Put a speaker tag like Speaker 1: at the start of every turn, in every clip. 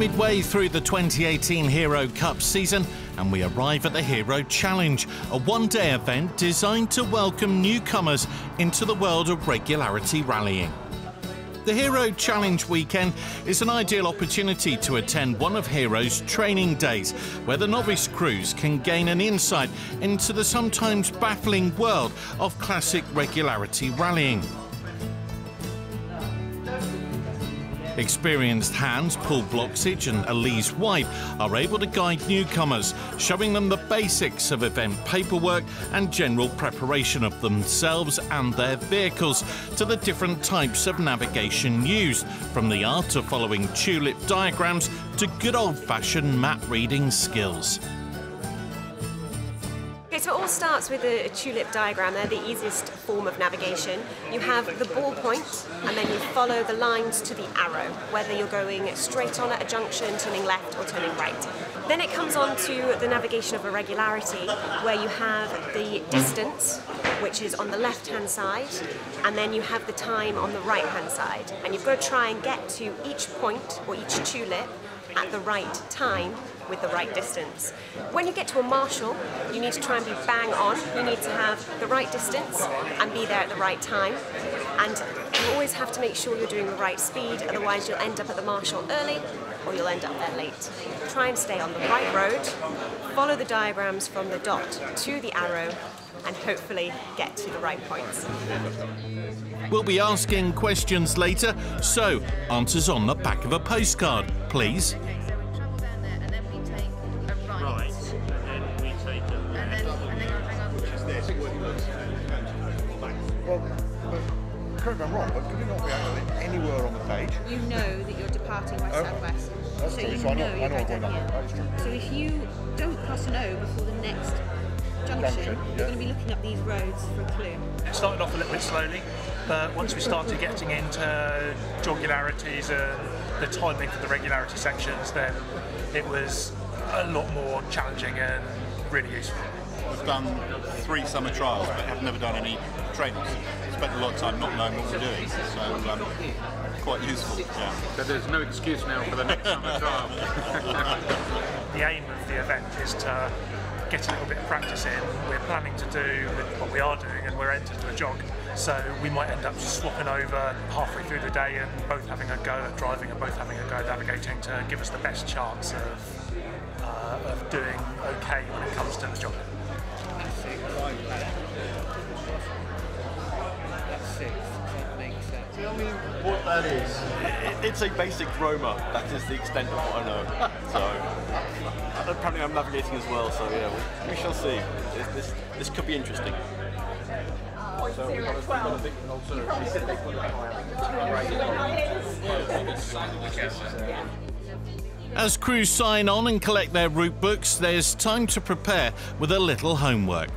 Speaker 1: midway through the 2018 Hero Cup season, and we arrive at the Hero Challenge, a one-day event designed to welcome newcomers into the world of regularity rallying. The Hero Challenge weekend is an ideal opportunity to attend one of Hero's training days, where the novice crews can gain an insight into the sometimes baffling world of classic regularity rallying. Experienced hands Paul Bloxage and Elise White are able to guide newcomers, showing them the basics of event paperwork and general preparation of themselves and their vehicles to the different types of navigation used, from the art of following tulip diagrams to good old-fashioned map reading skills.
Speaker 2: Okay, so it all starts with a tulip diagram. They're the easiest form of navigation. You have the ballpoint, and then you follow the lines to the arrow, whether you're going straight on at a junction, turning left or turning right. Then it comes on to the navigation of irregularity, where you have the distance, which is on the left-hand side, and then you have the time on the right-hand side. And you've got to try and get to each point, or each tulip, at the right time with the right distance. When you get to a marshal, you need to try and be bang on. You need to have the right distance and be there at the right time. And you always have to make sure you're doing the right speed, otherwise you'll end up at the marshal early or you'll end up there late. Try and stay on the right road, follow the diagrams from the dot to the arrow, and hopefully get to the right points.
Speaker 1: We'll be asking questions later, so answers on the back of a postcard, please.
Speaker 3: Well, correct me if I'm wrong, but could it not be actually anywhere on the page?
Speaker 4: You know that you're departing west-southwest.
Speaker 3: That's
Speaker 4: so
Speaker 3: true,
Speaker 4: you
Speaker 3: so I know
Speaker 4: you're
Speaker 3: I'm
Speaker 4: going
Speaker 3: going
Speaker 4: down
Speaker 3: that.
Speaker 4: here.
Speaker 3: That's true.
Speaker 4: So if you don't cross an O before the next junction, you're going to be looking up these roads for a clue.
Speaker 5: It started off a little bit slowly, but once we started getting into jogularities and the timing for the regularity sections, then it was a lot more challenging and really useful.
Speaker 6: We've done 3 summer trials, but have never done any trainings. Spent a lot of time not knowing what we're doing, so quite useful. Yeah.
Speaker 7: So there's no excuse now for the next summer trial.
Speaker 5: The aim of the event is to get a little bit of practice in. We're planning to do what we are doing, and we're entered to a jog. So we might end up swapping over halfway through the day and both having a go at driving and both having a go at navigating to give us the best chance of doing okay when it comes to the jogging.
Speaker 8: Tell me what that is. It's a basic Roma. That is the extent of what I know. So apparently I'm navigating as well. So yeah, we shall see. This could be interesting. So we've got to think of an alternative.
Speaker 1: As crews sign on and collect their route books, there's time to prepare with a little homework.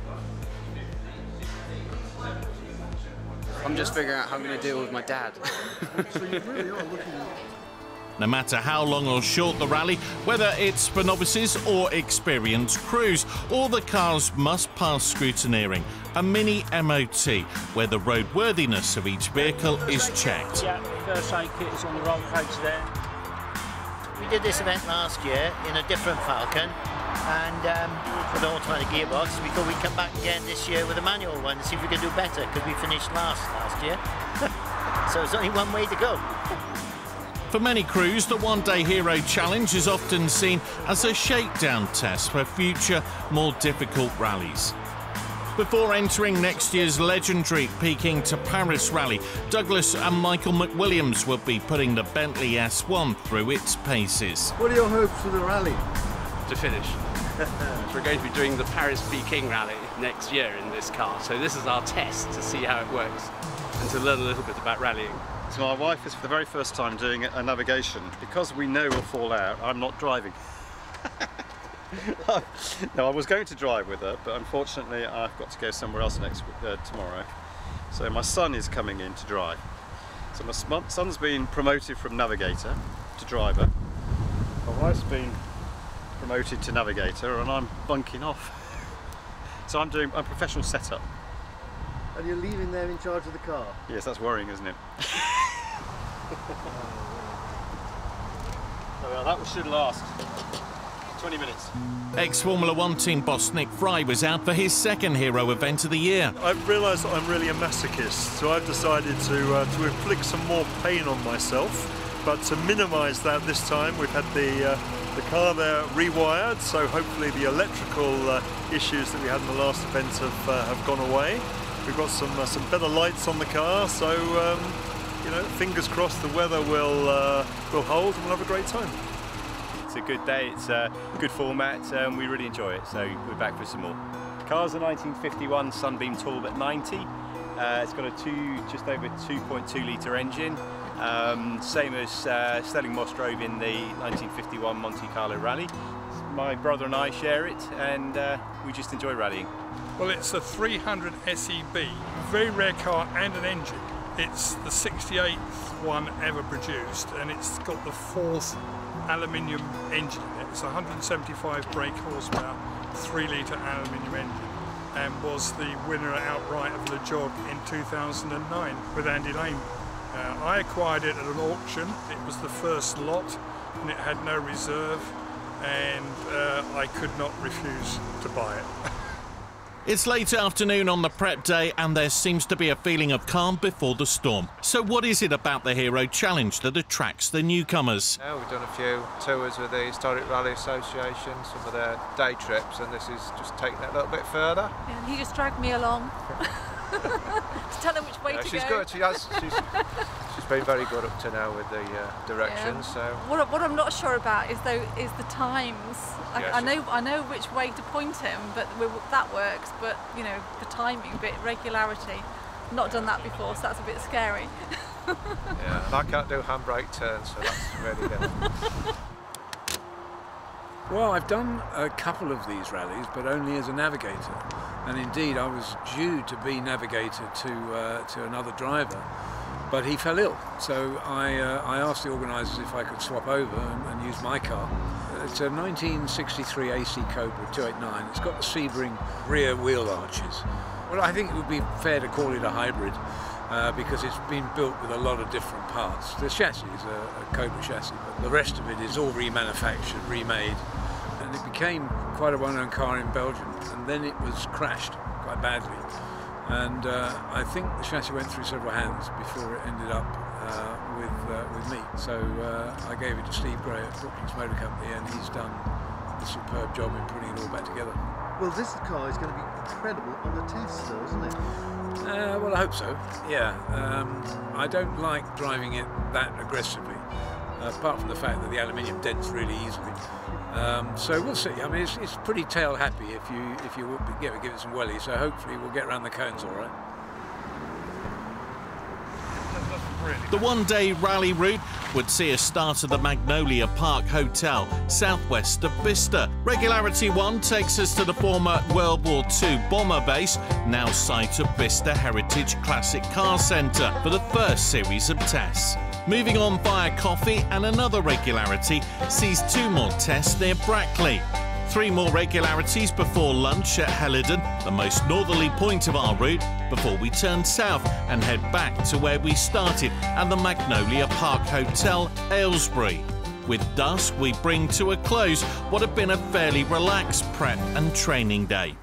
Speaker 9: I'm just figuring out how I'm going to deal with my dad.
Speaker 3: So you really are looking.
Speaker 1: No matter how long or short the rally, whether it's for novices or experienced crews, all the cars must pass scrutineering, a mini MOT, where the roadworthiness of each vehicle is checked.
Speaker 10: Yeah, first aid kit is on the roll cage there.
Speaker 11: We did this event last year in a different Falcon and with an automatic gearbox. We thought we'd come back again this year with a manual one and see if we can do better, because we finished last year. So it's only one way to go.
Speaker 1: For many crews, the one-day Hero Challenge is often seen as a shakedown test for future, more difficult rallies. Before entering next year's legendary Peking to Paris rally, Douglas and Michael McWilliams will be putting the Bentley S1 through its paces.
Speaker 3: What are your hopes for the rally?
Speaker 12: To finish. We're going to be doing the Paris-Peking rally next year in this car, so this is our test to see how it works and to learn a little bit about rallying.
Speaker 6: So my wife is for the very first time doing a navigation. Because we know we'll fall out, I'm not driving. No, I was going to drive with her, but unfortunately I've got to go somewhere else tomorrow. So my son is coming in to drive. So my son's been promoted from navigator to driver. My wife's been promoted to navigator, and I'm bunking off. So I'm doing a professional setup.
Speaker 3: And you're leaving them in charge of the car?
Speaker 6: Yes, that's worrying, isn't it? So that should last 20 minutes.
Speaker 1: Ex-Formula One team boss Nick Frey was out for his second hero event of the year.
Speaker 13: I've realised that I'm really a masochist, so I've decided to inflict some more pain on myself. But to minimise that this time, we've had the car there rewired, so hopefully the electrical issues that we had in the last event have gone away. We've got some better lights on the car, so you know, fingers crossed the weather will hold and we'll have a great time.
Speaker 6: It's a good day, it's a good format, and we really enjoy it, so we're back for some more. The car's a 1951 Sunbeam Talbot 90. It's got a just over 2.2 litre engine, same as Sterling Moss drove in the 1951 Monte Carlo Rally. My brother and I share it, and we just enjoy rallying.
Speaker 14: Well, it's a 300 SEB, very rare car and an engine. It's the 68th one ever produced, and it's got the 4th aluminium engine in it. It's 175 brake horsepower, 3 litre aluminium engine, and was the winner outright of the jog in 2009 with Andy Lane. I acquired it at an auction. It was the first lot and it had no reserve, and I could not refuse to buy it.
Speaker 1: It's late afternoon on the prep day and there seems to be a feeling of calm before the storm. So what is it about the Hero Challenge that attracts the newcomers?
Speaker 15: We've done a few tours with the Historic Rally Association, some of their day trips, and this is just taking it a little bit further.
Speaker 16: Yeah, and he just dragged me along to tell him which way to
Speaker 15: She's
Speaker 16: go.
Speaker 15: good, she's been very good up to now with the directions. So
Speaker 16: what I'm not sure about is the times.
Speaker 15: Yes.
Speaker 16: I know which way to point him, but that works. But you know, the timing bit, regularity. Not done that before, so that's a bit scary.
Speaker 15: Yeah, and I can't do handbrake turns, so that's really good.
Speaker 17: Well, I've done a couple of these rallies, but only as a navigator. And indeed, I was due to be navigator to another driver, but he fell ill. So I asked the organisers if I could swap over and use my car. It's a 1963 AC Cobra 289. It's got the Sebring rear wheel arches. Well, I think it would be fair to call it a hybrid because it's been built with a lot of different parts. The chassis is a Cobra chassis, but the rest of it is all remanufactured, remade. And it became quite a well-known car in Belgium, and then it was crashed quite badly. And I think the chassis went through several hands before it ended up with me. So I gave it to Steve Gray at Brookings Motor Company, and he's done a superb job in putting it all back together.
Speaker 18: Well, this car is going to be incredible on the test, though, isn't it?
Speaker 17: Well, I hope so, yeah. I don't like driving it that aggressively, apart from the fact that the aluminium dents really easily. So we'll see. I mean, it's pretty tail happy if you give it some wellies. So hopefully we'll get around the cones all right.
Speaker 1: The one-day rally route would see us start at the Magnolia Park Hotel, southwest of Bicester. Regularity 1 takes us to the former World War II bomber base, now site of Bicester Heritage Classic Car Centre, for the first series of tests. Moving on via Coffee and another regularity sees 2 more tests near Brackley. 3 more regularities before lunch at Helidon, the most northerly point of our route, before we turn south and head back to where we started at the Magnolia Park Hotel, Aylesbury. With dusk, we bring to a close what had been a fairly relaxed prep and training day.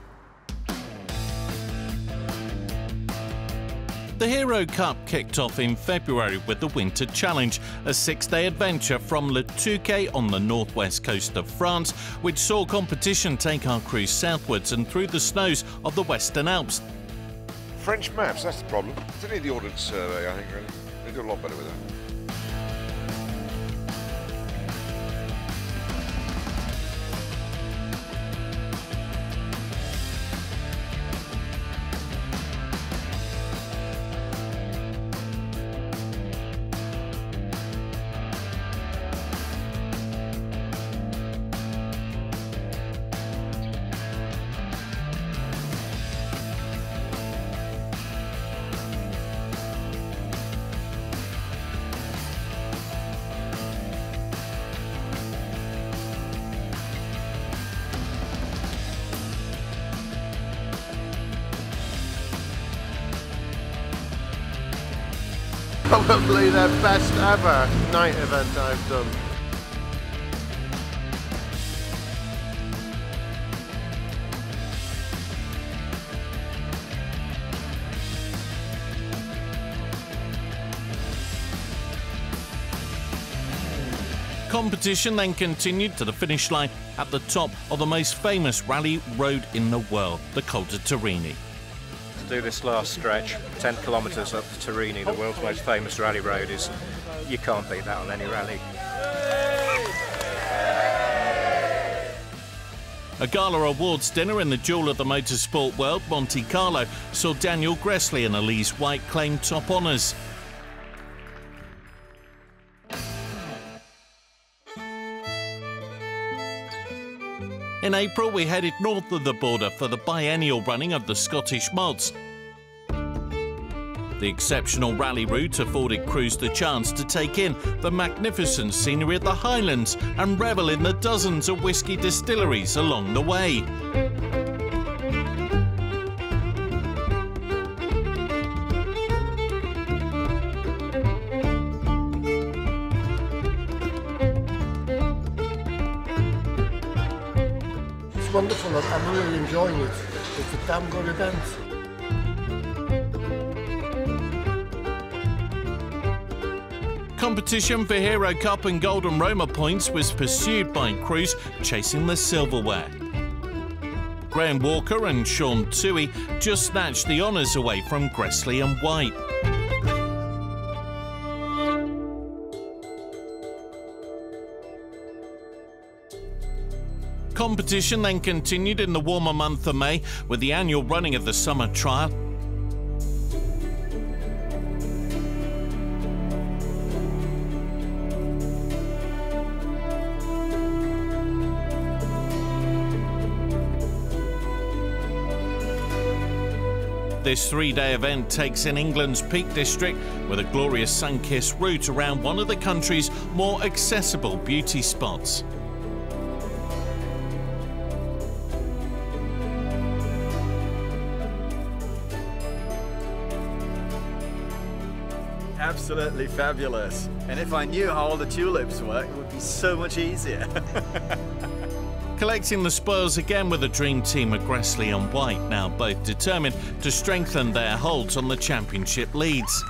Speaker 1: The Hero Cup kicked off in February with the Winter Challenge, a 6-day adventure from Le Touquet on the northwest coast of France, which saw competition take our cruise southwards and through the snows of the Western Alps.
Speaker 3: French maps, that's the problem. They need the Ordnance Survey, I think, really. They do a lot better with that.
Speaker 19: Probably the best ever night event I've done.
Speaker 1: Competition then continued to the finish line at the top of the most famous rally road in the world, the Col de Torini.
Speaker 19: To do this last stretch, 10 kilometres up to Torini, the world's most famous rally road, you can't beat that on any rally.
Speaker 1: A gala awards dinner in the jewel of the motorsport world, Monte Carlo, saw Daniel Gressley and Elise White claim top honours. In April, we headed north of the border for the biennial running of the Scottish Mods. The exceptional rally route afforded crews the chance to take in the magnificent scenery of the Highlands and revel in the dozens of whisky distilleries along the way.
Speaker 20: It's wonderful, I'm really enjoying it. It's a damn good event.
Speaker 1: Competition for Hero Cup and Golden Roma points was pursued by crews chasing the silverware. Graham Walker and Sean Toohey just snatched the honours away from Gressley and White. Competition then continued in the warmer month of May with the annual running of the summer trial. This three-day event takes in England's Peak District with a glorious sun-kissed route around one of the country's more accessible beauty spots.
Speaker 6: Absolutely fabulous. And if I knew how all the tulips work, it would be so much easier.
Speaker 1: Collecting the spoils again with the dream team of Gressley and White, now both determined to strengthen their holds on the championship leads.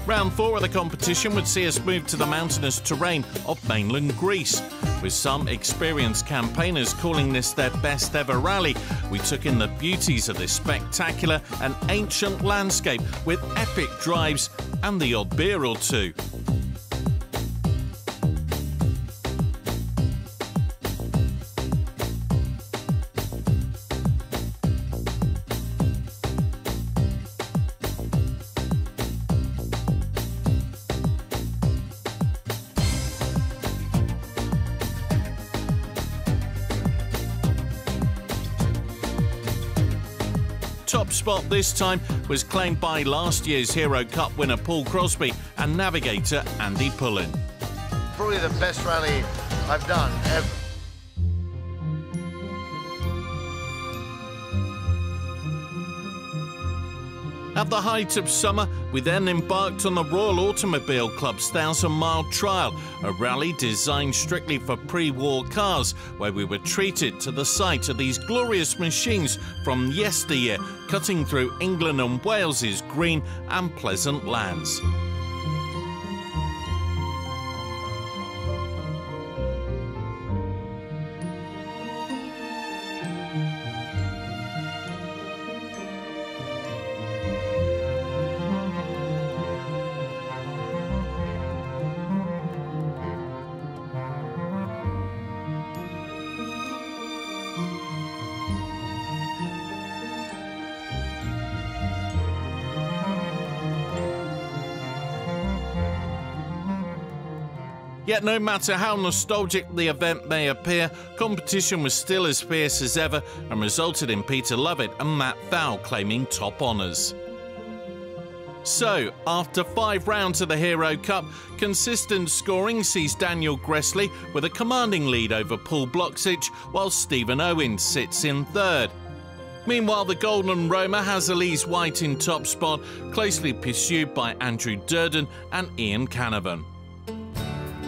Speaker 1: Round 4 of the competition would see us move to the mountainous terrain of mainland Greece. With some experienced campaigners calling this their best ever rally, we took in the beauties of this spectacular and ancient landscape with epic drives and the odd beer or two. Top spot this time was claimed by last year's Hero Cup winner Paul Crosby and navigator Andy Pullen.
Speaker 11: Probably the best rally I've done ever.
Speaker 1: At the height of summer, we then embarked on the Royal Automobile Club's 1,000-mile trial, a rally designed strictly for pre-war cars, where we were treated to the sight of these glorious machines from yesteryear, cutting through England and Wales's green and pleasant lands. Yet no matter how nostalgic the event may appear, competition was still as fierce as ever and resulted in Peter Lovett and Matt Thau claiming top honours. So, after 5 rounds of the Hero Cup, consistent scoring sees Daniel Gressley with a commanding lead over Paul Bloxich, while Stephen Owen sits in third. Meanwhile, the Golden Roma has Elise White in top spot, closely pursued by Andrew Durden and Ian Canavan.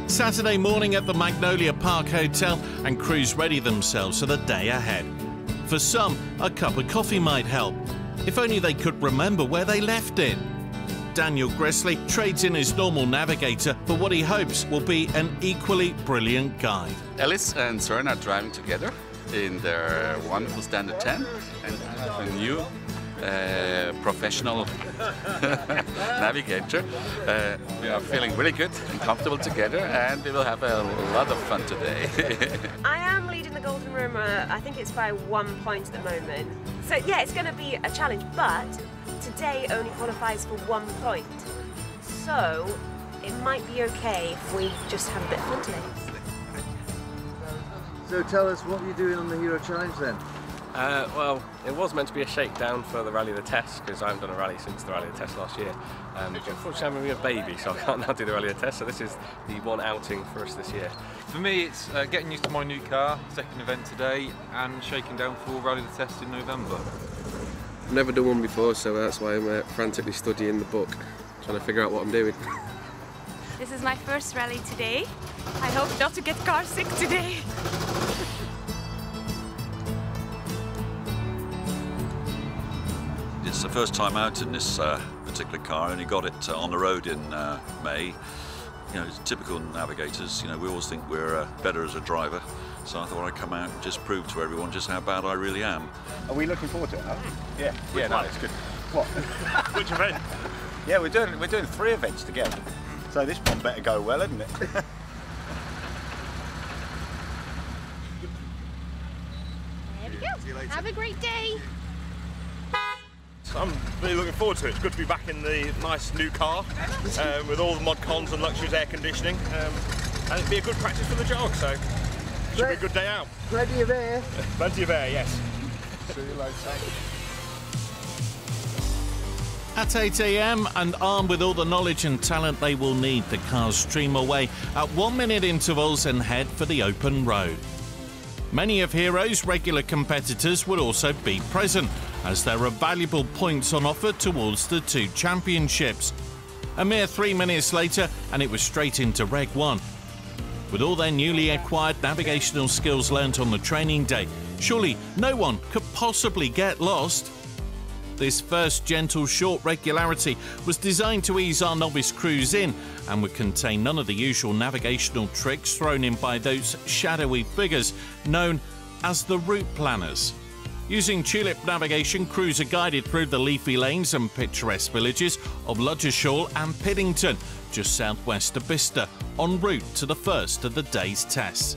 Speaker 1: Saturday morning at the Magnolia Park Hotel, and crews ready themselves for the day ahead. For some, a cup of coffee might help. If only they could remember where they left it. Daniel Gressley trades in his normal navigator for what he hopes will be an equally brilliant guide.
Speaker 21: Alice and Søren are driving together in their wonderful Standard 10, and I have a new professional navigator. We are feeling really good and comfortable together, and we will have a lot of fun today.
Speaker 2: I am leading the Golden Roma, I think it's by 1 point at the moment. So yeah, it's going to be a challenge, but today only qualifies for 1 point. So it might be okay if we just have a bit of fun today.
Speaker 18: So tell us, what are you doing on the Hero Challenge then?
Speaker 22: Well, it was meant to be a shakedown for the Rally of the Test, because I haven't done a rally since the Rally of the Test last year. Unfortunately, I'm having a baby, so I can't now do the Rally of the Test, so this is the one outing for us this year.
Speaker 23: For me, it's getting used to my new car, second event today, and shaking down for Rally of the Test in November.
Speaker 24: I've never done one before, so that's why I'm frantically studying the book, trying to figure out what I'm doing.
Speaker 25: This is my first rally today. I hope not to get car sick today.
Speaker 26: It's the first time out in this particular car. I only got it on the road in May. You know, typical navigators, you know, we always think we're better as a driver. So I thought I'd come out and just prove to everyone just how bad I really am.
Speaker 27: Are we looking forward to it?
Speaker 23: Yeah,
Speaker 27: Yeah, no, it's good. What?
Speaker 23: Which event?
Speaker 27: Yeah, we're doing 3 events together. So this one better go well, isn't it?
Speaker 4: There we go.
Speaker 27: See you later.
Speaker 4: Have a great day.
Speaker 28: I'm really looking forward to it. It's good to be back in the nice new car with all the mod cons and luxurious air conditioning. And it'll be a good practice for the jog, so it should be a good day out.
Speaker 18: Plenty of air.
Speaker 28: Plenty of air, yes.
Speaker 18: See you later.
Speaker 1: At 8 AM and armed with all the knowledge and talent they will need, the cars stream away at 1-minute intervals and head for the open road. Many of Hero's regular competitors would also be present, as there are valuable points on offer towards the 2 championships. A mere 3 minutes later and it was straight into Reg 1. With all their newly acquired navigational skills learnt on the training day, surely no one could possibly get lost. This first gentle short regularity was designed to ease our novice crews in and would contain none of the usual navigational tricks thrown in by those shadowy figures known as the route planners. Using tulip navigation, crews are guided through the leafy lanes and picturesque villages of Ludgershall and Piddington, just southwest of Bicester, en route to the first of the day's tests.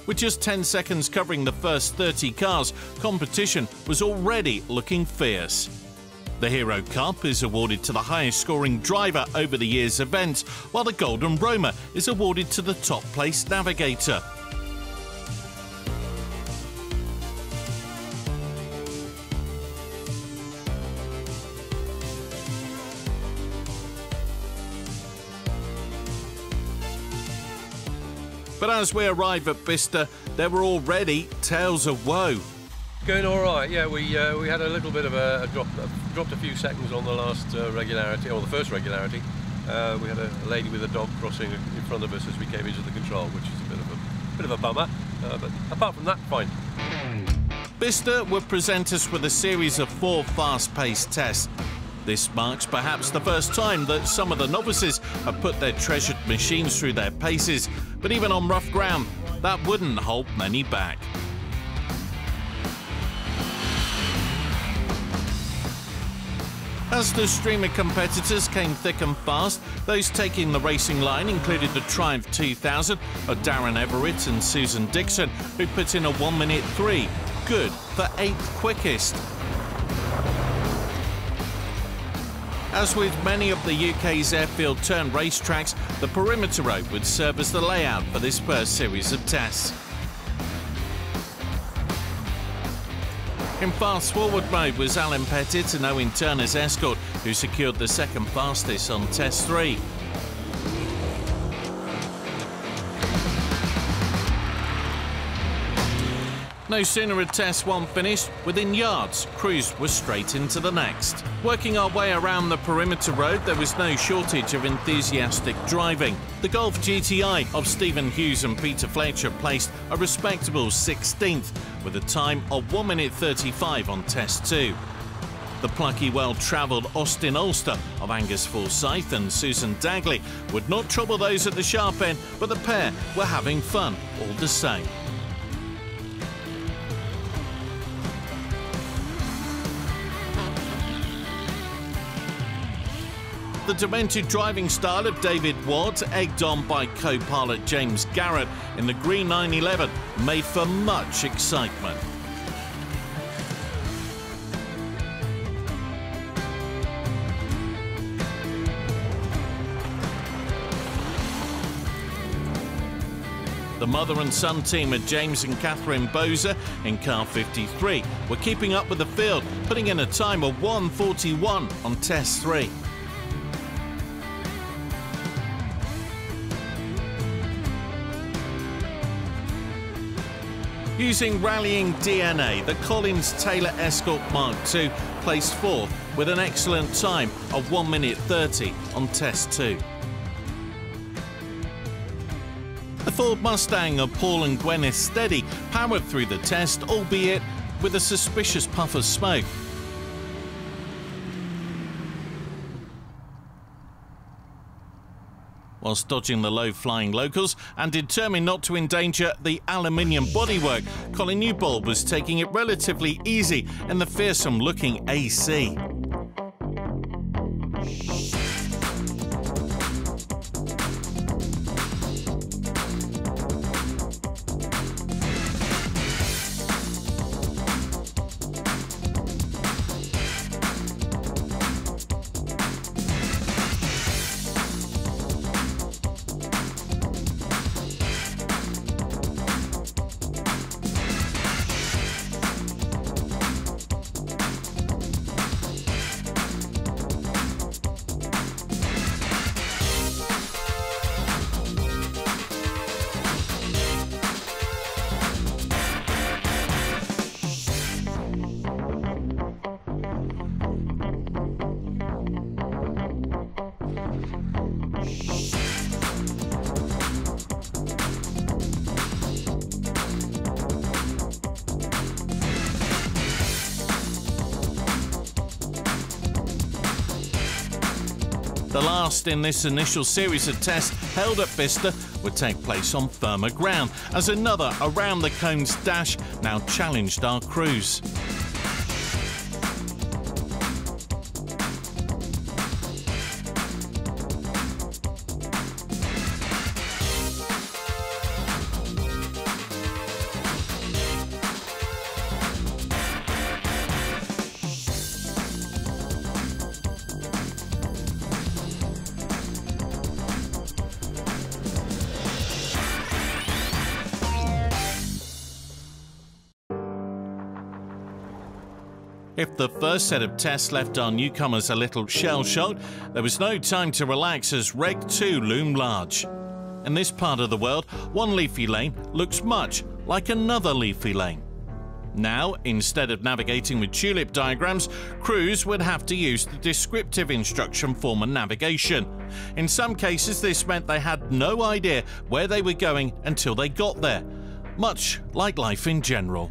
Speaker 1: With just 10 seconds covering the first 30 cars, competition was already looking fierce. The Hero Cup is awarded to the highest scoring driver over the year's event, while the Golden Roma is awarded to the top placed navigator. But as we arrive at Bicester, there were already tales of woe.
Speaker 22: Going all right, yeah. We had a little bit of a drop, dropped a few seconds on the last regularity, or the first regularity. We had a lady with a dog crossing in front of us as we came into the control, which is a bit of a bummer. But apart from that, fine.
Speaker 1: Bicester would present us with a series of 4 fast-paced tests. This marks perhaps the first time that some of the novices have put their treasured machines through their paces, but even on rough ground, that wouldn't hold many back. As the stream of competitors came thick and fast, those taking the racing line included the Triumph 2000 of Darren Everett and Susan Dixon, who put in a 1-minute 3, good for 8th quickest. As with many of the UK's airfield turn racetracks, the perimeter road would serve as the layout for this first series of tests. In fast forward mode was Alan Pettit and Owen Turner's Escort, who secured the second fastest on test 3. No sooner had test 1 finished, within yards, crews were straight into the next. Working our way around the perimeter road, there was no shortage of enthusiastic driving. The Golf GTI of Stephen Hughes and Peter Fletcher placed a respectable 16th, with a time of 1 minute 35 on test 2. The plucky, well-travelled Austin Ulster of Angus Forsyth and Susan Dagley would not trouble those at the sharp end, but the pair were having fun all the same. The demented driving style of David Watt, egged on by co-pilot James Garrett in the green 911, made for much excitement. The mother and son team of James and Catherine Bozer in car 53 were keeping up with the field, putting in a time of 1:41 on test 3. Using rallying DNA, the Collins Taylor Escort Mark II placed 4th with an excellent time of 1:30 on test 2. The Ford Mustang of Paul and Gwyneth Steady powered through the test, albeit with a suspicious puff of smoke. Whilst dodging the low-flying locals and determined not to endanger the aluminium bodywork, Colin Newbold was taking it relatively easy in the fearsome-looking AC. The last in this initial series of tests held at Bicester would take place on firmer ground, as another around the cones dash now challenged our crews. If the first set of tests left our newcomers a little shell-shocked, there was no time to relax as Reg 2 loomed large. In this part of the world, one leafy lane looks much like another leafy lane. Now, instead of navigating with tulip diagrams, crews would have to use the descriptive instruction form of navigation. In some cases, this meant they had no idea where they were going until they got there, much like life in general.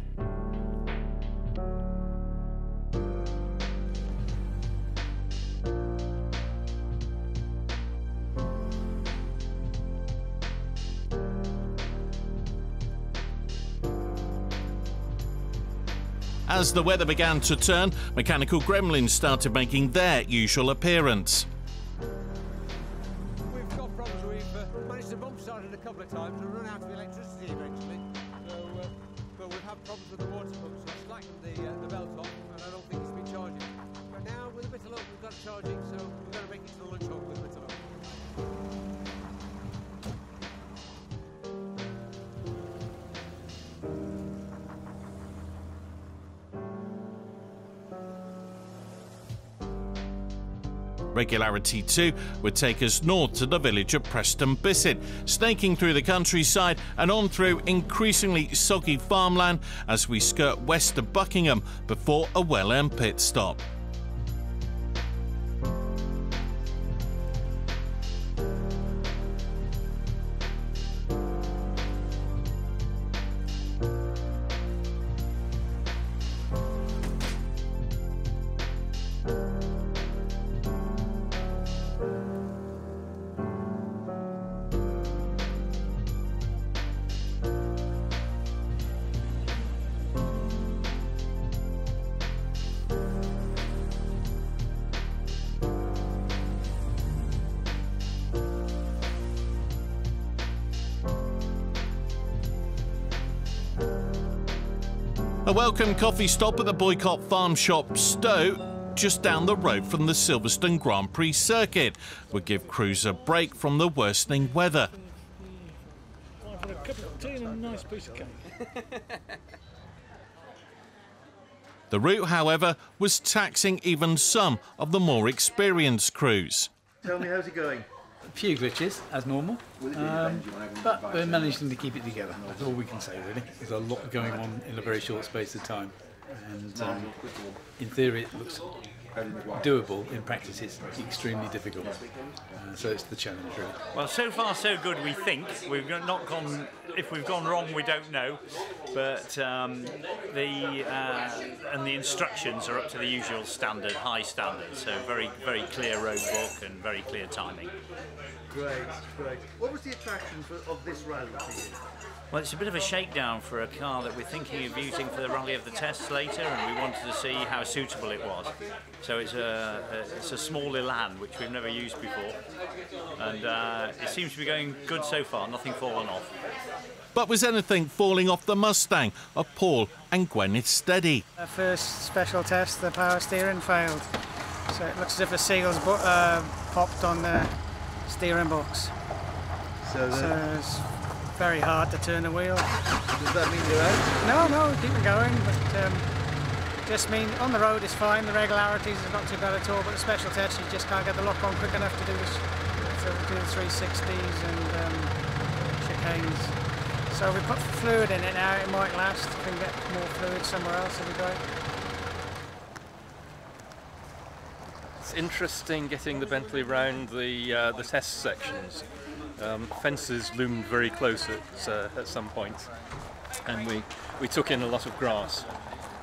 Speaker 1: As the weather began to turn, mechanical gremlins started making their usual appearance.
Speaker 15: We've got problems. We've managed to bump started a couple of times and run out of electricity eventually. But we've had problems with the water pump, so I slackened the belt off, and I don't think it's been charging. But now, with a bit of luck, we've got it charging, so we're going to make it to the lunch hole with a bit of luck.
Speaker 1: Regularity 2 would take us north to the village of Preston Bissett, snaking through the countryside and on through increasingly soggy farmland as we skirt west of Buckingham before a well-earned pit stop. A welcome coffee stop at the Boycott Farm Shop Stowe, just down the road from the Silverstone Grand Prix circuit, would give crews a break from the worsening weather.
Speaker 5: For a cup of tea and a nice piece of cake.
Speaker 1: The route, however, was taxing even some of the more experienced crews.
Speaker 7: Tell me, how's it going?
Speaker 5: A few glitches, as normal, but we're managing to keep it together. That's all we can say, really. There's a lot going on in a very short space of time, and in theory it looks doable. In practice it's extremely difficult, so it's the challenge, really.
Speaker 8: Well, so far so good, we think. We've not gone, if we've gone wrong we don't know, but the instructions are up to the usual standard, high standard, so very, very clear road book and very clear timing.
Speaker 7: Great, great. What was the attraction of this rally for you?
Speaker 8: Well, it's a bit of a shakedown for a car that we're thinking of using for the Rally of the Tests later, and we wanted to see how suitable it was. So it's a small Elan, which we've never used before, and it seems to be going good so far, nothing fallen off.
Speaker 1: But was anything falling off the Mustang of Paul and Gwyneth Steady?
Speaker 9: Our first special test, the power steering failed, so it looks as if the seals popped on the steering box. So it's very hard to turn the wheel.
Speaker 7: Does that mean you're out?
Speaker 9: No, keep it going, but just mean on the road is fine, the regularities are not too bad at all, but the special test you just can't get the lock on quick enough to do this, to do the 360s and chicanes. So we put fluid in it now, it might last. If we can get more fluid somewhere else, it'll be great.
Speaker 23: It's interesting getting the Bentley round the test sections. Fences loomed very close at some point, and we took in a lot of grass,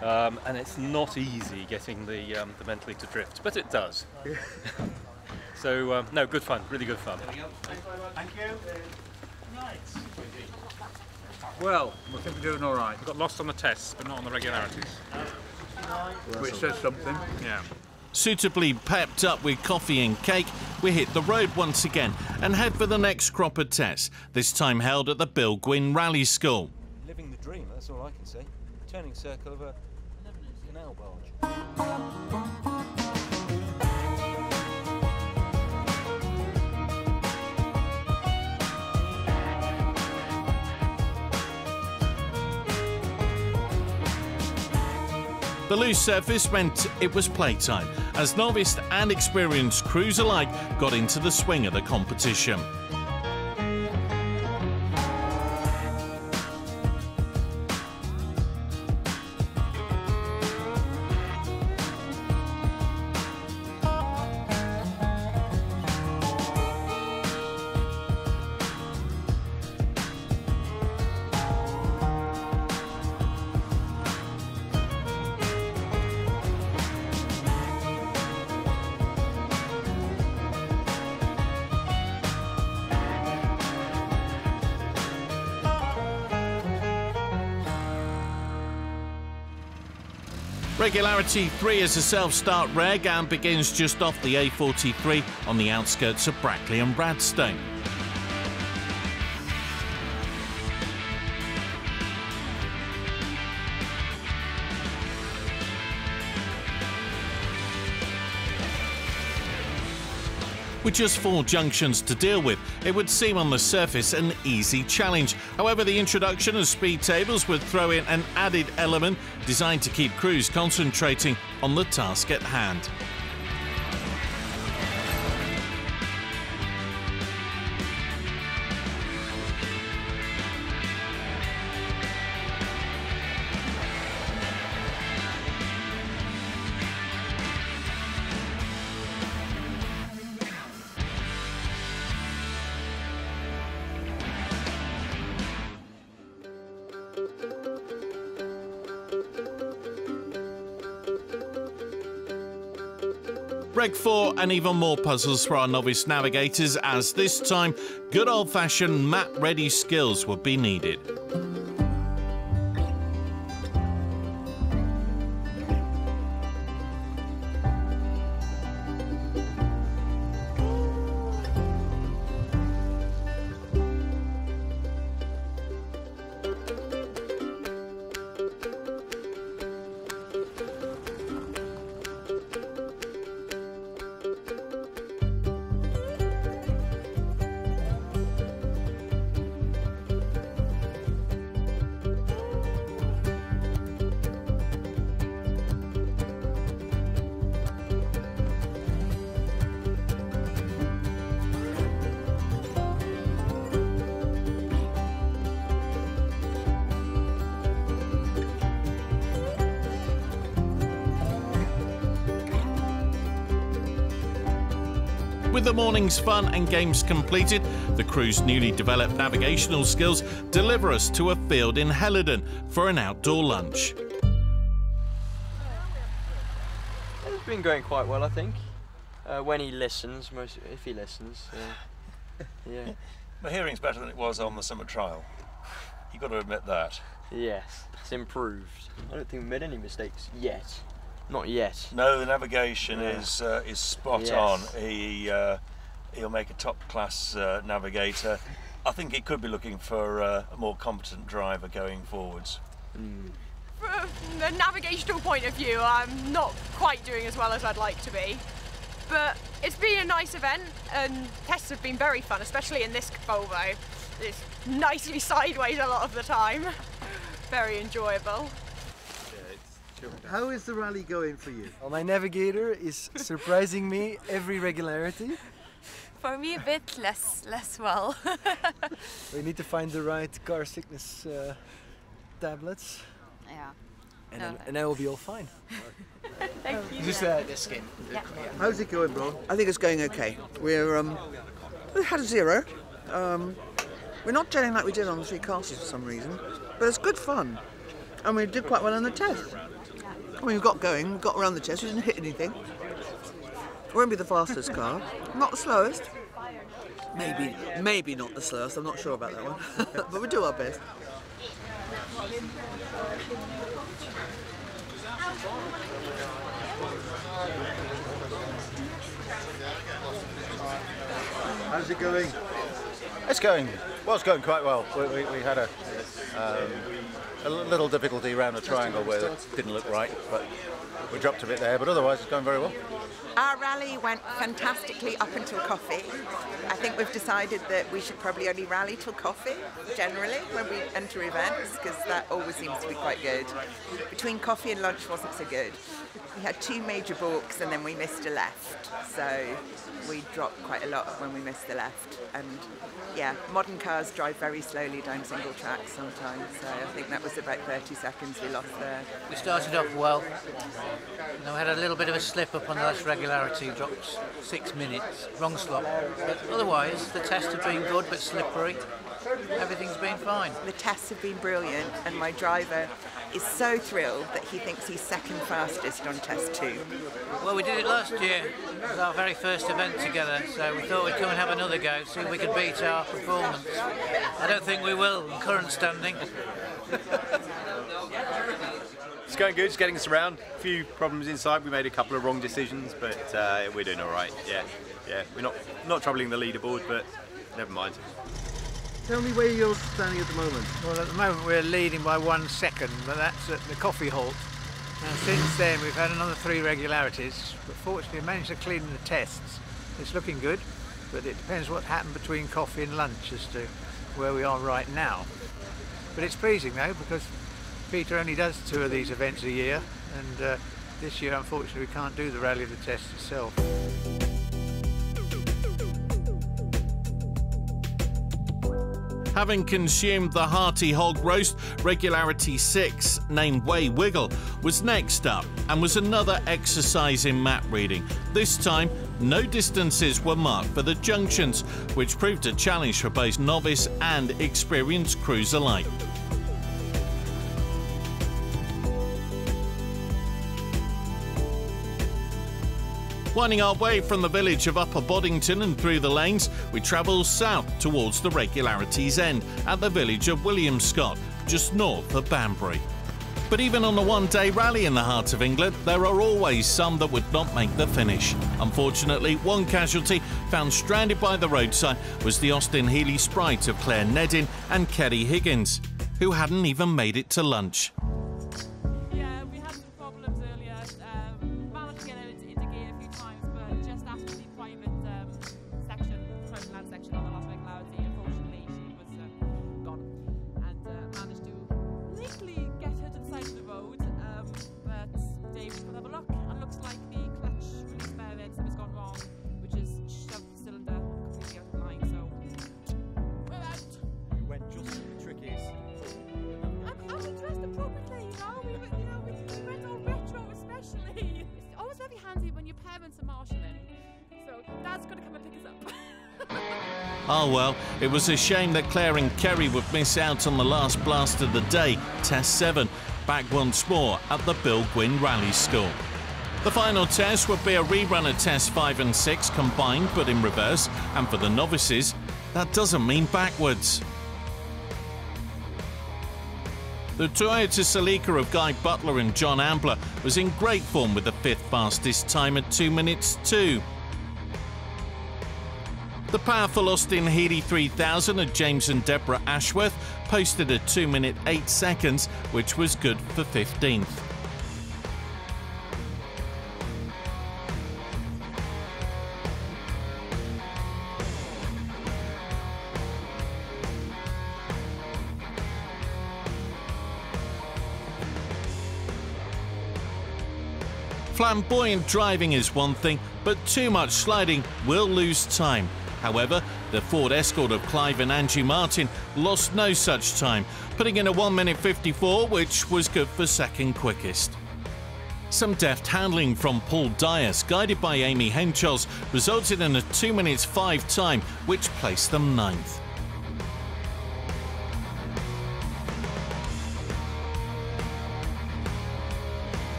Speaker 23: and it's not easy getting the Bentley to drift, but it does. So no, good fun, really good fun.
Speaker 8: Thank you.
Speaker 23: Well, I think we're doing all right. We got lost on the tests, but not on the regularities. Which says something. Yeah.
Speaker 1: Suitably pepped up with coffee and cake, we hit the road once again and head for the next crop of tests, this time held at the Bill Gwynn Rally School.
Speaker 10: Living the dream, that's all I can say. Turning circle of a canal barge.
Speaker 1: The loose surface meant it was playtime, as novice and experienced crews alike got into the swing of the competition. Regularity 3 is a self-start reg and begins just off the A43 on the outskirts of Brackley and Radstone. With just 4 junctions to deal with, it would seem on the surface an easy challenge. However, the introduction of speed tables would throw in an added element designed to keep crews concentrating on the task at hand. Reg 4 and even more puzzles for our novice navigators, as this time good old-fashioned map-ready skills would be needed. With the morning's fun and games completed, the crew's newly developed navigational skills deliver us to a field in Helidon for an outdoor lunch.
Speaker 3: It's been going quite well, I think. When he listens, if he listens, yeah.
Speaker 12: My hearing's better than it was on the summer trial. You've got to admit that.
Speaker 3: Yes, it's improved. I don't think we made any mistakes yet. Not yet.
Speaker 12: No, the navigation is spot on. He'll make a top-class navigator. I think he could be looking for a more competent driver going forwards.
Speaker 13: From a navigational point of view, I'm not quite doing as well as I'd like to be. But it's been a nice event, and tests have been very fun, especially in this Volvo. It's nicely sideways a lot of the time. Very enjoyable.
Speaker 7: How is the rally going for you?
Speaker 14: Well, my navigator is surprising me every regularity.
Speaker 25: For me, a bit less well.
Speaker 14: We need to find the right car sickness tablets.
Speaker 25: Yeah.
Speaker 14: And I will be all fine.
Speaker 25: Thank you.
Speaker 14: Just this skin.
Speaker 25: Yeah.
Speaker 7: How's it going, bro?
Speaker 16: I think it's going okay. We had a 0. We're not gelling like we did on the 3 castles for some reason, but it's good fun. And we did quite well on the test. I mean, we got going, we got around the test, we didn't hit anything. We won't be the fastest car, not the slowest. Maybe not the slowest, I'm not sure about that one. But we do our best.
Speaker 7: How's it going?
Speaker 27: It's going going quite well. We had a little difficulty around the triangle where it didn't look right, but we dropped a bit there, but otherwise it's going very well.
Speaker 17: Our rally went fantastically up until coffee. I think we've decided that we should probably only rally till coffee, generally, when we enter events, because that always seems to be quite good. Between coffee and lunch wasn't so good. We had 2 major balks and then we missed a left, so we dropped quite a lot when we missed the left. And yeah, modern cars drive very slowly down single tracks sometimes, so I think that was about 30 seconds we lost there.
Speaker 11: We started off well, and then we had a little bit of a slip up on the last regularity, dropped 6 minutes, wrong slot. But otherwise, the tests have been good but slippery. Everything's been fine.
Speaker 17: The tests have been brilliant, and my driver is so thrilled that he thinks he's second fastest on test 2.
Speaker 11: Well, we did it last year. It was our very first event together, so we thought we'd come and have another go, see if we could beat our performance. I don't think we will in current standing.
Speaker 19: It's going good, it's getting us around. A few problems inside, we made a couple of wrong decisions, but we're doing all right. Yeah, we're not troubling the leaderboard, but never mind.
Speaker 7: Tell me where you're standing at the moment.
Speaker 20: Well, at the moment we're leading by 1 second, but that's at the coffee halt. And since then we've had another 3 regularities, but fortunately we managed to clean the tests. It's looking good, but it depends what happened between coffee and lunch as to where we are right now. But it's pleasing though, because Peter only does 2 of these events a year, and this year unfortunately we can't do the rally of the test itself.
Speaker 1: Having consumed the hearty hog roast, regularity 6, named Way Wiggle, was next up and was another exercise in map reading. This time, no distances were marked for the junctions, which proved a challenge for both novice and experienced crews alike. Winding our way from the village of Upper Boddington and through the lanes, we travel south towards the regularity's end at the village of Williamscott, just north of Banbury. But even on a one-day rally in the heart of England, there are always some that would not make the finish. Unfortunately, one casualty found stranded by the roadside was the Austin Healey Sprite of Claire Neddin and Kerry Higgins, who hadn't even made it to lunch.
Speaker 13: Dad's got to come and pick us up.
Speaker 1: Oh well, it was a shame that Claire and Kerry would miss out on the last blast of the day, Test 7, back once more at the Bill Gwynn Rally School. The final test would be a rerun of Test 5 and 6 combined but in reverse, and for the novices, that doesn't mean backwards. The Toyota Celica of Guy Butler and John Ambler was in great form with the 5th fastest time at 2 minutes 2. The powerful Austin Healey 3000 of James and Deborah Ashworth posted a 2 minute 8 seconds, which was good for 15th. Flamboyant driving is one thing, but too much sliding will lose time. However, the Ford Escort of Clive and Angie Martin lost no such time, putting in a 1 minute 54, which was good for second quickest. Some deft handling from Paul Dias, guided by Amy Henschels, resulted in a 2 minutes 5 time, which placed them 9th.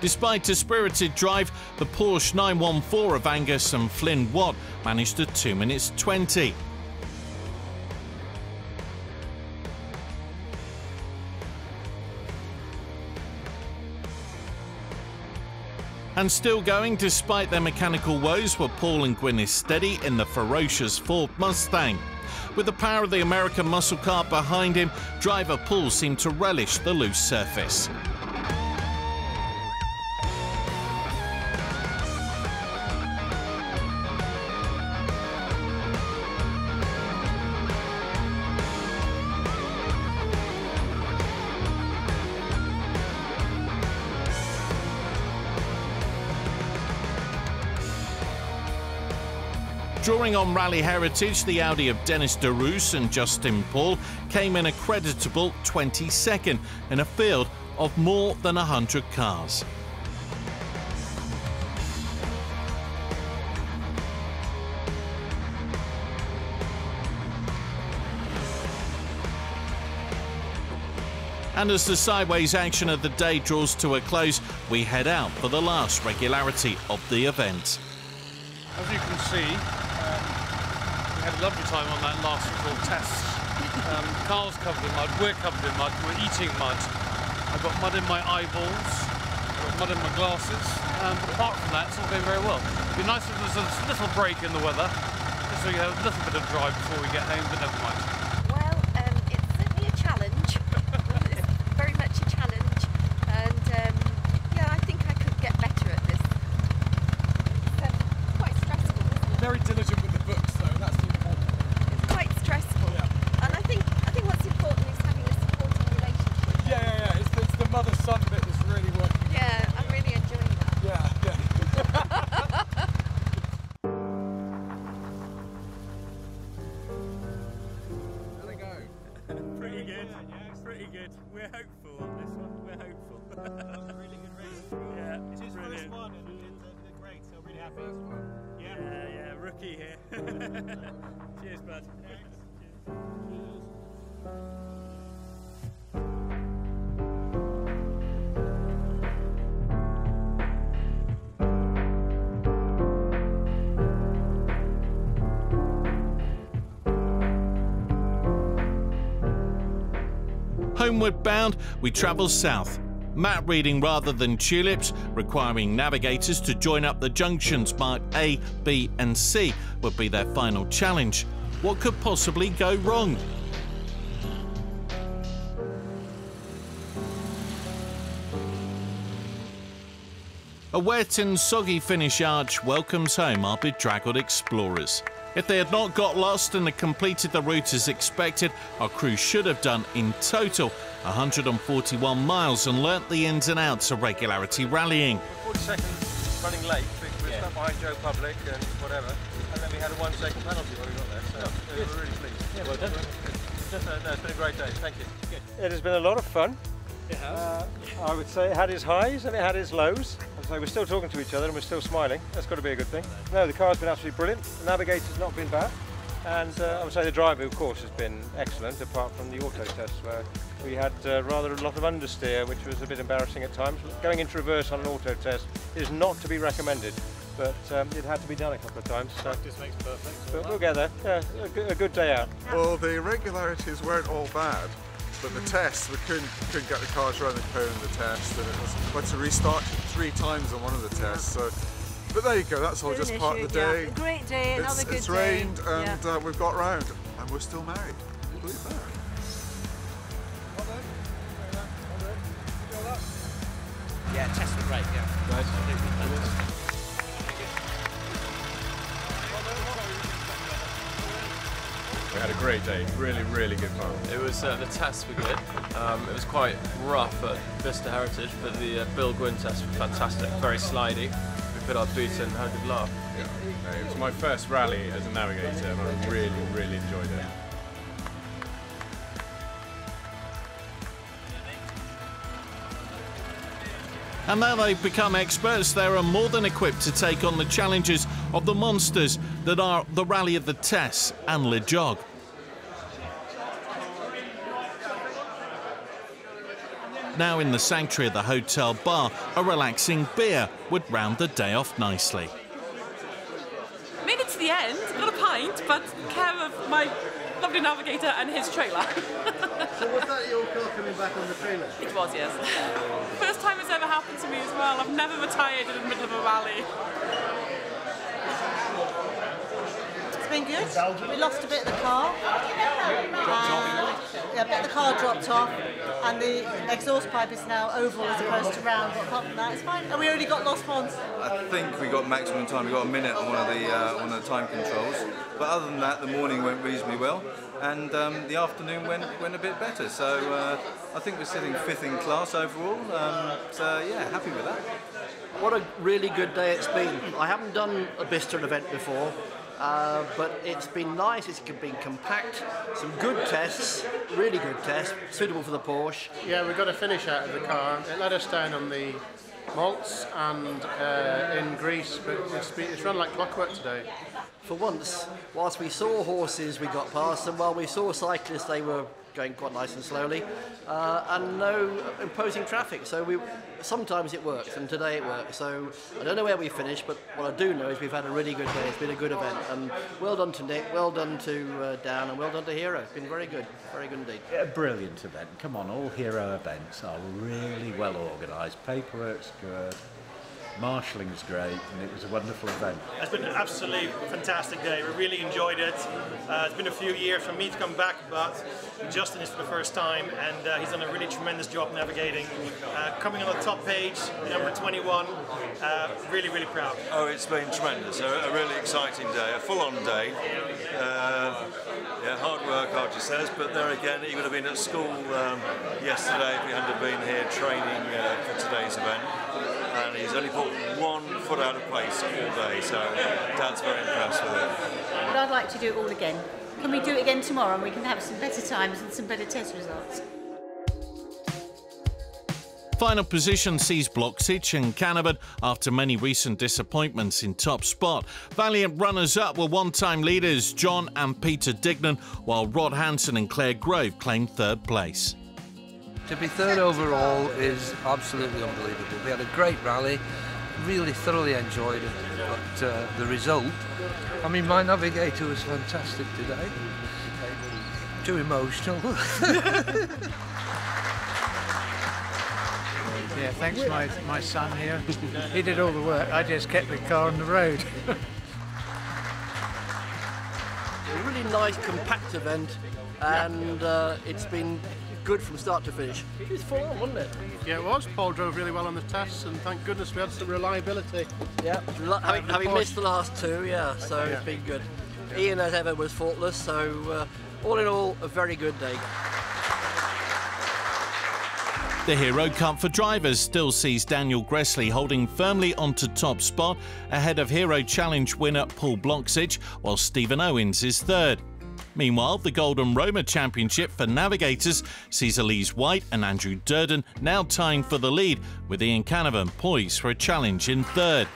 Speaker 1: Despite a spirited drive, the Porsche 914 of Angus and Flynn Watt managed a 2 minutes 20. And still going despite their mechanical woes were Paul and Gwyneth Steady in the ferocious Ford Mustang. With the power of the American muscle car behind him, driver Paul seemed to relish the loose surface. Drawing on rally heritage, the Audi of Dennis de Roos and Justin Paul came in a creditable 22nd in a field of more than 100 cars. And as the sideways action of the day draws to a close, we head out for the last regularity of the event.
Speaker 2: As you can see, we had a lovely time on that last little test. Carl's covered in mud, we're covered in mud, we're eating mud. I've got mud in my eyeballs, I've got mud in my glasses, but apart from that, it's all going very well. It'd be nice if there was a little break in the weather, just so you have a little bit of drive before we get home, but never mind.
Speaker 4: Well, it's certainly a challenge. It's very much a challenge, and yeah, I think I could get better at this. It's quite stressful.
Speaker 2: Very diligent with the books, though. That's the important.
Speaker 4: It's quite stressful, and I think what's important is having a supporting relationship.
Speaker 2: Yeah. It's the mother-son bit that's really working.
Speaker 4: Yeah, I'm really enjoying that.
Speaker 2: Yeah.
Speaker 6: How'd it go?
Speaker 8: Pretty good. Pretty good. We're hopeful on this one. We're hopeful.
Speaker 6: That was a really good race.
Speaker 8: Yeah,
Speaker 6: It's his
Speaker 8: brilliant.
Speaker 6: first one in the grade, so really happy.
Speaker 8: Yeah, rookie here. Cheers, bud.
Speaker 1: Homeward bound, we travel south. Map reading rather than tulips, requiring navigators to join up the junctions marked A, B and C would be their final challenge. What could possibly go wrong? A wet and soggy Finnish arch welcomes home our bedraggled explorers. If they had not got lost and had completed the route as expected, our crew should have done in total 141 miles and learnt the ins and outs of regularity rallying.
Speaker 3: 40 seconds running late, which was
Speaker 10: stuck behind Joe Public and whatever, and then we had a 1 second penalty when we got there, so we were really pleased.
Speaker 23: Yeah, well done.
Speaker 10: It's been a great day, thank you. Good. It has been a lot of fun. It has. I would say it had its highs and it had its lows. So we're still talking to each other and we're still smiling. That's got to be a good thing. No, the car's been absolutely brilliant. The navigator's not been bad. And I would say the driver, of course, has been excellent, apart from the auto test where we had rather a lot of understeer, which was a bit embarrassing at times. Going into reverse on an auto test is not to be recommended, but it had to be done a couple of times. So.
Speaker 23: Practice makes perfect.
Speaker 10: But we'll get there. Yeah, a good day out.
Speaker 5: Well, the irregularities weren't all bad, but the tests, we couldn't get the cars around the cone in the test, and it was we had to restart 3 times on one of the tests. So. But there you go, that's all just part of the day.
Speaker 15: Yeah. A great day, another good day.
Speaker 5: It's rained and we've got round and we're still married. Can you believe that?
Speaker 18: Yeah, tests were great, yeah. Nice.
Speaker 21: We had a great day, really good fun.
Speaker 22: It was, the tests were good. It was quite rough at Vista Heritage, but the Bill Gwynn tests were fantastic, very slidey. We put our boots in and had a good laugh.
Speaker 21: Yeah. It was my first rally as a navigator and I really enjoyed it.
Speaker 1: And now they've become experts, they are more than equipped to take on the challenges of the monsters that are the Rally of the Tess and Le Jog. Now in the sanctuary of the hotel bar, a relaxing beer would round the day off nicely.
Speaker 24: Made it to the end, got a pint, but care of my lovely navigator and his trailer.
Speaker 7: So was that your car coming back on the trailer?
Speaker 24: It was, yes. First time it's ever happened to me as well. I've never retired in the middle of a rally.
Speaker 15: It's been good. We lost a bit of the car. Yeah, a bit of the car dropped off, and the exhaust pipe is now oval as opposed to round. But apart from that, it's fine. And we only got lost once.
Speaker 26: I think we got maximum time. We got a minute on one of the time controls. But other than that, the morning went reasonably well, and the afternoon went a bit better. So I think we're sitting 5th in class overall. So yeah, happy with that.
Speaker 28: What a really good day it's been. I haven't done a Bicester event before, but it's been nice. It's been compact, some good tests, really good tests, suitable for the Porsche.
Speaker 29: Yeah, we got a finish out of the car. It let us down on the malts and in Greece, but it's run like clockwork today.
Speaker 28: For once, whilst we saw horses, we got past them. While we saw cyclists, they were going quite nice and slowly, and no imposing traffic. So sometimes it works, and today it worked. So I don't know where we finished, but what I do know is we've had a really good day. It's been a good event, and well done to Nick, well done to Dan, and well done to Hero. It's been very good indeed.
Speaker 30: A brilliant event. Come on, all Hero events are really well organised. Paperwork's good. Marshalling's great, and it was a wonderful event.
Speaker 31: It's been an absolutely fantastic day. We really enjoyed it. It's been a few years for me to come back, but Justin is for the first time, and he's done a really tremendous job navigating. Coming on the top page, number 21, really proud.
Speaker 12: Oh, it's been tremendous. A really exciting day, a full-on day. Yeah, hard work, Archie says, but there again, he would have been at school yesterday if he hadn't been here training for today's event. And he's only put 1 foot out of place all day, so Dad's very impressed with it.
Speaker 15: But I'd like to do it all again. Can we do it again tomorrow and we can have some better times and some better test results?
Speaker 1: Final position sees Bloxage and Canavan after many recent disappointments in top spot. Valiant runners-up were one-time leaders John and Peter Dignan, while Rod Hansen and Claire Grove claimed 3rd place.
Speaker 32: To be 3rd overall is absolutely unbelievable. We had a great rally, really thoroughly enjoyed it, but the result, I mean, my navigator was fantastic today. Too emotional.
Speaker 20: Yeah, thanks my son here. He did all the work, I just kept the car on the road.
Speaker 28: A really nice compact event, and it's been good from start to finish. It was full on, wasn't it?
Speaker 29: Yeah, it was. Paul drove really well on the tests, and thank goodness we had some reliability.
Speaker 28: Yeah, having missed the last 2, yeah, so it's been good. Ian, as ever, was faultless, so all in all, a very good day.
Speaker 1: The Hero Cup for drivers still sees Daniel Gressley holding firmly onto top spot ahead of Hero Challenge winner Paul Bloxage, while Stephen Owens is third. Meanwhile, the Golden Roma Championship for navigators sees Elise White and Andrew Durden now tying for the lead, with Ian Canavan poised for a challenge in third.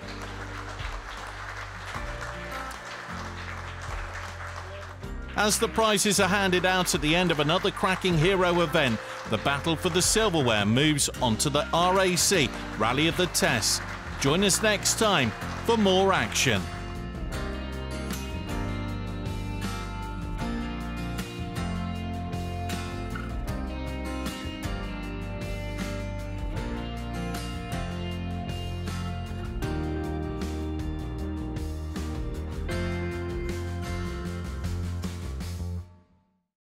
Speaker 1: As the prizes are handed out at the end of another cracking Hero event, the battle for the silverware moves onto the RAC Rally of the Tests. Join us next time for more action.